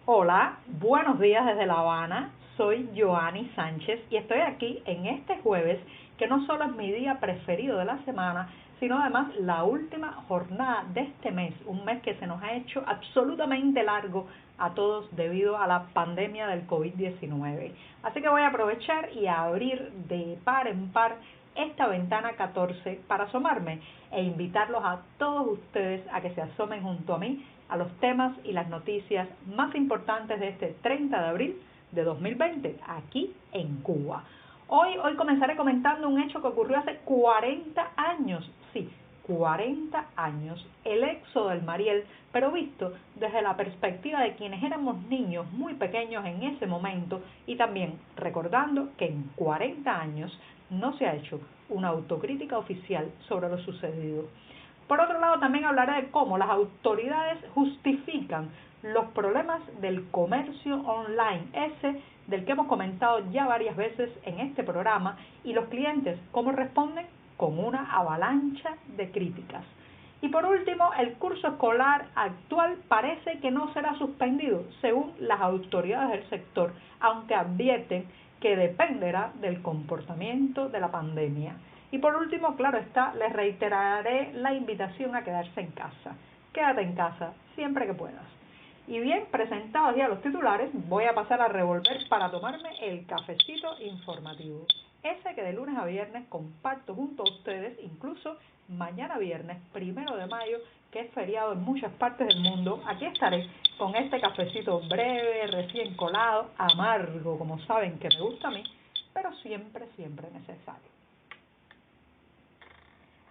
Hola, buenos días desde La Habana. Soy Joanny Sánchez y estoy aquí en este jueves, que no solo es mi día preferido de la semana, sino además la última jornada de este mes, un mes que se nos ha hecho absolutamente largo a todos debido a la pandemia del COVID-19. Así que voy a aprovechar y a abrir de par en par esta ventana 14 para asomarme e invitarlos a todos ustedes a que se asomen junto a mí a los temas y las noticias más importantes de este 30 de abril de 2020 aquí en Cuba. Hoy comenzaré comentando un hecho que ocurrió hace 40 años, sí, 40 años, el éxodo del Mariel, pero visto desde la perspectiva de quienes éramos niños muy pequeños en ese momento y también recordando que en 40 años no se ha hecho una autocrítica oficial sobre lo sucedido. Por otro lado, también hablaré de cómo las autoridades justifican los problemas del comercio online, ese del que hemos comentado ya varias veces en este programa, y los clientes cómo responden con una avalancha de críticas. Y por último, el curso escolar actual parece que no será suspendido, según las autoridades del sector, aunque advierten que dependerá del comportamiento de la pandemia. Y por último, claro está, les reiteraré la invitación a quedarse en casa. Quédate en casa siempre que puedas. Y bien, presentados ya los titulares, voy a pasar a revolver para tomarme el cafecito informativo. Ese que de lunes a viernes comparto junto a ustedes, incluso mañana viernes, 1 de mayo, que es feriado en muchas partes del mundo. Aquí estaré con este cafecito breve, recién colado, amargo, como saben que me gusta a mí, pero siempre, siempre necesario.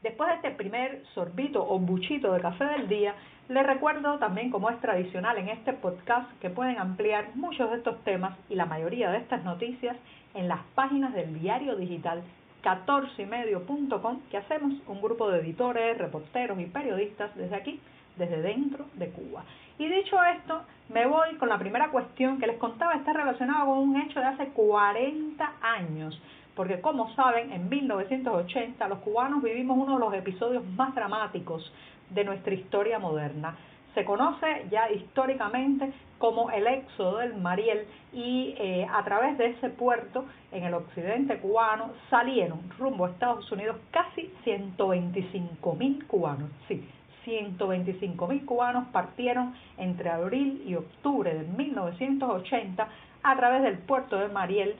Después de este primer sorbito o buchito de café del día, les recuerdo también, como es tradicional en este podcast, que pueden ampliar muchos de estos temas y la mayoría de estas noticias en las páginas del diario digital 14ymedio.com, que hacemos un grupo de editores, reporteros y periodistas desde aquí, desde dentro de Cuba. Y dicho esto, me voy con la primera cuestión que les contaba. Está relacionada con un hecho de hace 40 años, porque como saben, en 1980 los cubanos vivimos uno de los episodios más dramáticos de nuestra historia moderna. Se conoce ya históricamente como el éxodo del Mariel y a través de ese puerto en el occidente cubano salieron rumbo a Estados Unidos casi 125.000 cubanos. Sí, 125.000 cubanos partieron entre abril y octubre de 1980 a través del puerto de Mariel.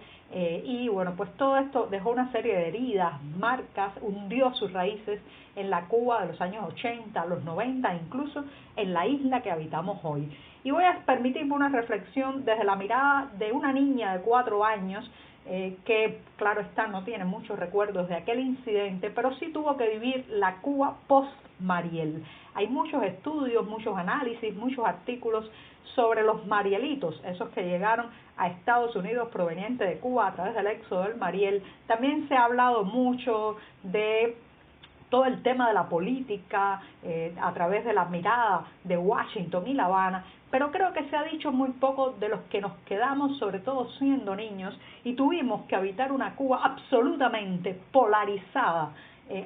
Y bueno, pues todo esto dejó una serie de heridas, marcas, hundió sus raíces en la Cuba de los años 80, los 90, incluso en la isla que habitamos hoy. Y voy a permitirme una reflexión desde la mirada de una niña de 4 años, que claro está, no tiene muchos recuerdos de aquel incidente, pero sí tuvo que vivir la Cuba post-Mariel. Hay muchos estudios, muchos análisis, muchos artículos sobre los marielitos, esos que llegaron a Estados Unidos provenientes de Cuba a través del éxodo del Mariel. También se ha hablado mucho de todo el tema de la política a través de la mirada de Washington y La Habana, pero creo que se ha dicho muy poco de los que nos quedamos, sobre todo siendo niños, y tuvimos que habitar una Cuba absolutamente polarizada,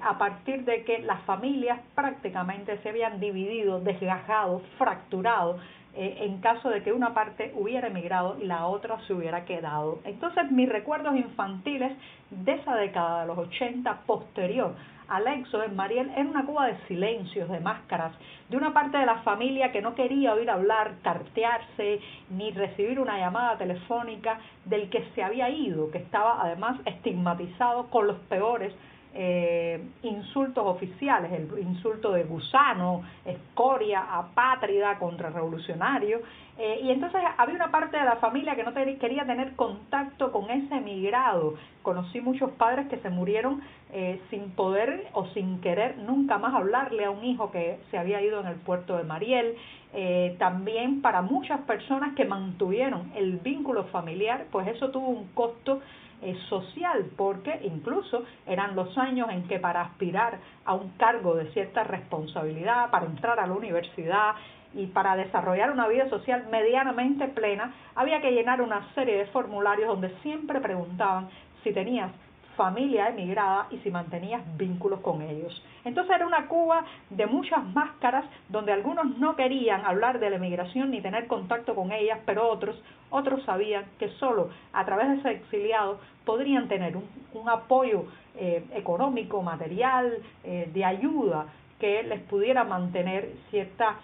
a partir de que las familias prácticamente se habían dividido, desgajado, fracturado, en caso de que una parte hubiera emigrado y la otra se hubiera quedado. Entonces mis recuerdos infantiles de esa década de los 80 posterior al éxodo en Mariel era una Cuba de silencios, de máscaras, de una parte de la familia que no quería oír hablar, cartearse, ni recibir una llamada telefónica del que se había ido, que estaba además estigmatizado con los peores insultos oficiales, el insulto de gusano, escoria, apátrida, contrarrevolucionario, y entonces había una parte de la familia que no quería tener contacto con ese emigrado. Conocí muchos padres que se murieron sin poder o sin querer nunca más hablarle a un hijo que se había ido en el puerto de Mariel. También para muchas personas que mantuvieron el vínculo familiar, pues eso tuvo un costo social, porque incluso eran los años en que para aspirar a un cargo de cierta responsabilidad, para entrar a la universidad y para desarrollar una vida social medianamente plena, había que llenar una serie de formularios donde siempre preguntaban si tenías familia emigrada y si mantenías vínculos con ellos. Entonces era una Cuba de muchas máscaras, donde algunos no querían hablar de la emigración ni tener contacto con ellas, pero otros sabían que solo a través de ese exiliado podrían tener un apoyo económico, material, de ayuda que les pudiera mantener cierta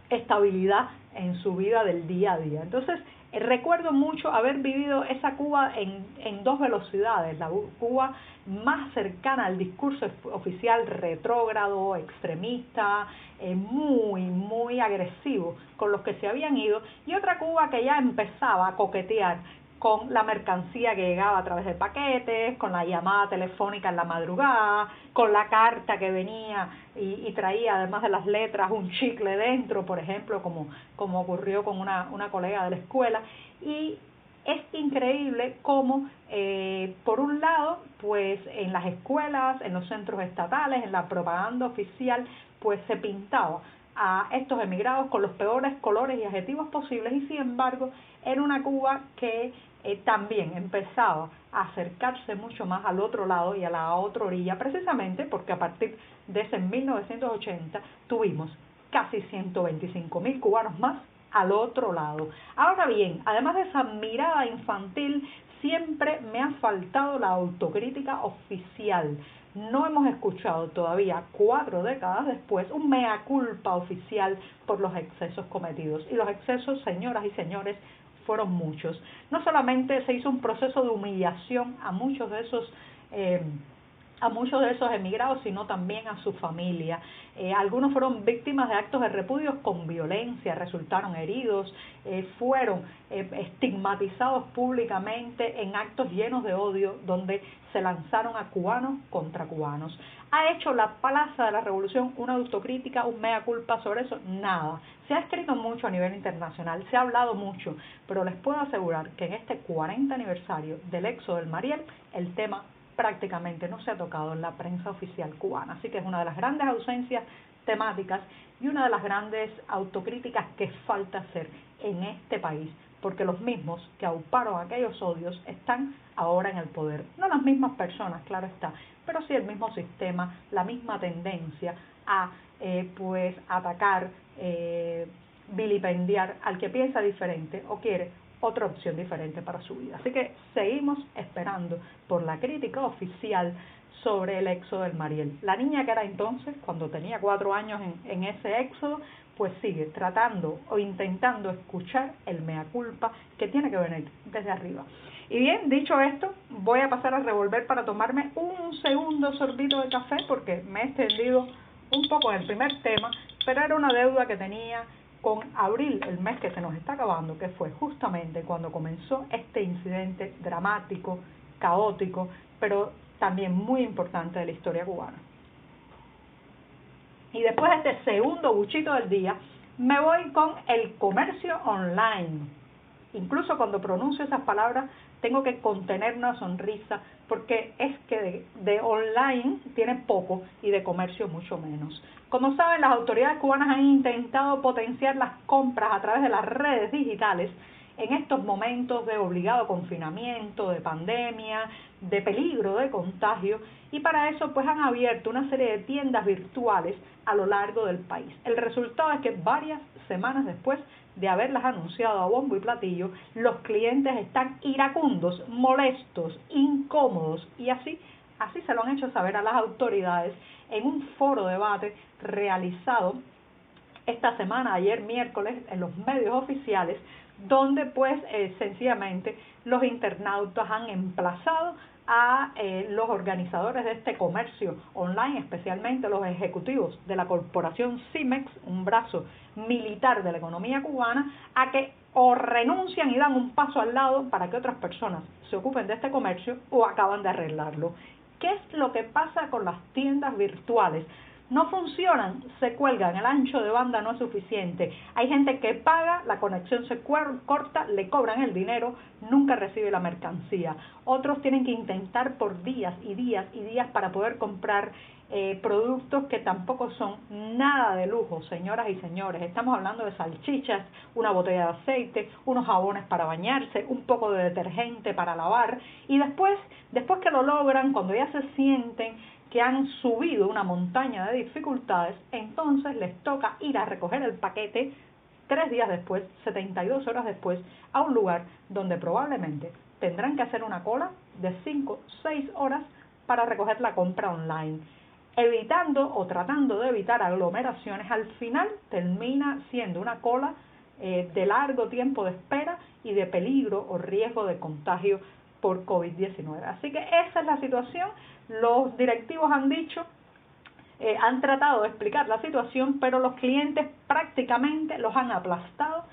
estabilidad en su vida del día a día. Entonces, recuerdo mucho haber vivido esa Cuba en dos velocidades, la Cuba más cercana al discurso oficial retrógrado, extremista, muy agresivo con los que se habían ido, y otra Cuba que ya empezaba a coquetear con la mercancía que llegaba a través de paquetes, con la llamada telefónica en la madrugada, con la carta que venía y traía, además de las letras, un chicle dentro, por ejemplo, como ocurrió con una colega de la escuela. Y es increíble cómo, por un lado, pues en las escuelas, en los centros estatales, en la propaganda oficial, pues se pintaba a estos emigrados con los peores colores y adjetivos posibles, y sin embargo era una Cuba que también empezaba a acercarse mucho más al otro lado y a la otra orilla, precisamente porque a partir de ese 1980 tuvimos casi 125.000 cubanos más al otro lado. Ahora bien, además de esa mirada infantil, siempre me ha faltado la autocrítica oficial. No hemos escuchado todavía, 4 décadas después, un mea culpa oficial por los excesos cometidos. Y los excesos, señoras y señores, fueron muchos. No solamente se hizo un proceso de humillación a muchos de esos emigrados, sino también a su familia. Algunos fueron víctimas de actos de repudio con violencia, resultaron heridos, fueron estigmatizados públicamente en actos llenos de odio, donde se lanzaron a cubanos contra cubanos. ¿Ha hecho la Plaza de la Revolución una autocrítica, un mea culpa sobre eso? Nada. Se ha escrito mucho a nivel internacional, se ha hablado mucho, pero les puedo asegurar que en este 40 aniversario del éxodo del Mariel, el tema prácticamente no se ha tocado en la prensa oficial cubana. Así que es una de las grandes ausencias temáticas y una de las grandes autocríticas que falta hacer en este país, porque los mismos que auparon aquellos odios están ahora en el poder. No las mismas personas, claro está, pero sí el mismo sistema, la misma tendencia a pues atacar, vilipendiar al que piensa diferente o quiere otra opción diferente para su vida. Así que seguimos esperando por la crítica oficial sobre el éxodo del Mariel. La niña que era entonces, cuando tenía 4 años en ese éxodo, pues sigue tratando o intentando escuchar el mea culpa que tiene que venir desde arriba. Y bien, dicho esto, voy a pasar a revolver para tomarme un segundo sorbito de café, porque me he extendido un poco en el primer tema, pero era una deuda que tenía con abril, el mes que se nos está acabando, que fue justamente cuando comenzó este incidente dramático, caótico, pero también muy importante de la historia cubana. Y después de este segundo buchito del día, me voy con el comercio online. Incluso cuando pronuncio esas palabras, tengo que contener una sonrisa, porque es que de online tiene poco y de comercio mucho menos. Como saben, las autoridades cubanas han intentado potenciar las compras a través de las redes digitales en estos momentos de obligado confinamiento, de pandemia, de peligro de contagio, y para eso pues han abierto una serie de tiendas virtuales a lo largo del país. El resultado es que varias semanas después de haberlas anunciado a bombo y platillo, los clientes están iracundos, molestos, incómodos, y así se lo han hecho saber a las autoridades en un foro de debate realizado esta semana, ayer miércoles, en los medios oficiales, donde pues sencillamente los internautas han emplazado a los organizadores de este comercio online, especialmente los ejecutivos de la corporación Cimex, un brazo militar de la economía cubana, a que o renuncian y dan un paso al lado para que otras personas se ocupen de este comercio, o acaban de arreglarlo. ¿Qué es lo que pasa con las tiendas virtuales? No funcionan, se cuelgan, el ancho de banda no es suficiente. Hay gente que paga, la conexión se corta, le cobran el dinero, nunca recibe la mercancía. Otros tienen que intentar por días y días y días para poder comprar productos que tampoco son nada de lujo, señoras y señores. Estamos hablando de salchichas, una botella de aceite, unos jabones para bañarse, un poco de detergente para lavar, y después que lo logran, cuando ya se sienten que han subido una montaña de dificultades, entonces les toca ir a recoger el paquete 3 días después, 72 horas después, a un lugar donde probablemente tendrán que hacer una cola de 5, 6 horas para recoger la compra online. Evitando o tratando de evitar aglomeraciones, al final termina siendo una cola de largo tiempo de espera y de peligro o riesgo de contagio por COVID-19. Así que esa es la situación. Los directivos han dicho, han tratado de explicar la situación, pero los clientes prácticamente los han aplastado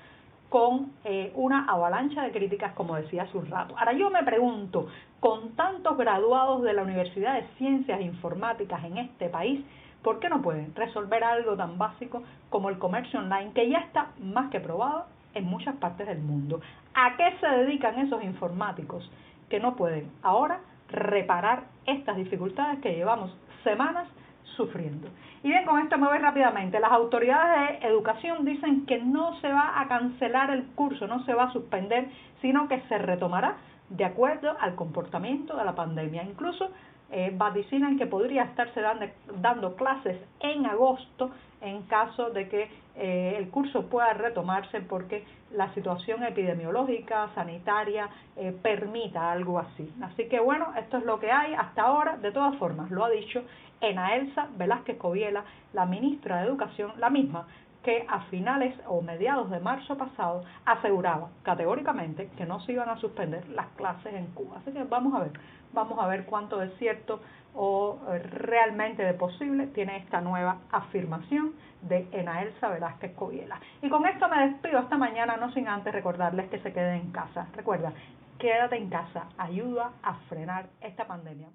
con una avalancha de críticas, como decía hace un rato. Ahora yo me pregunto, con tantos graduados de la Universidad de Ciencias Informáticas en este país, ¿por qué no pueden resolver algo tan básico como el comercio online, que ya está más que probado en muchas partes del mundo? ¿A qué se dedican esos informáticos que no pueden ahora reparar estas dificultades que llevamos semanas sufriendo? Y bien, con esto me voy rápidamente. Las autoridades de educación dicen que no se va a cancelar el curso, no se va a suspender, sino que se retomará de acuerdo al comportamiento de la pandemia. Incluso vaticinan que podría estarse dando clases en agosto en caso de que el curso pueda retomarse, porque la situación epidemiológica, sanitaria, permita algo así. Así que bueno, esto es lo que hay hasta ahora. De todas formas, lo ha dicho Enaelsa Velázquez Coviela, la ministra de Educación, la misma que a finales o mediados de marzo pasado aseguraba categóricamente que no se iban a suspender las clases en Cuba. Así que vamos a ver cuánto de cierto o realmente de posible tiene esta nueva afirmación de Enaelsa Velázquez Coviela. Y con esto me despido hasta mañana, no sin antes recordarles que se queden en casa. Recuerda, quédate en casa, ayuda a frenar esta pandemia.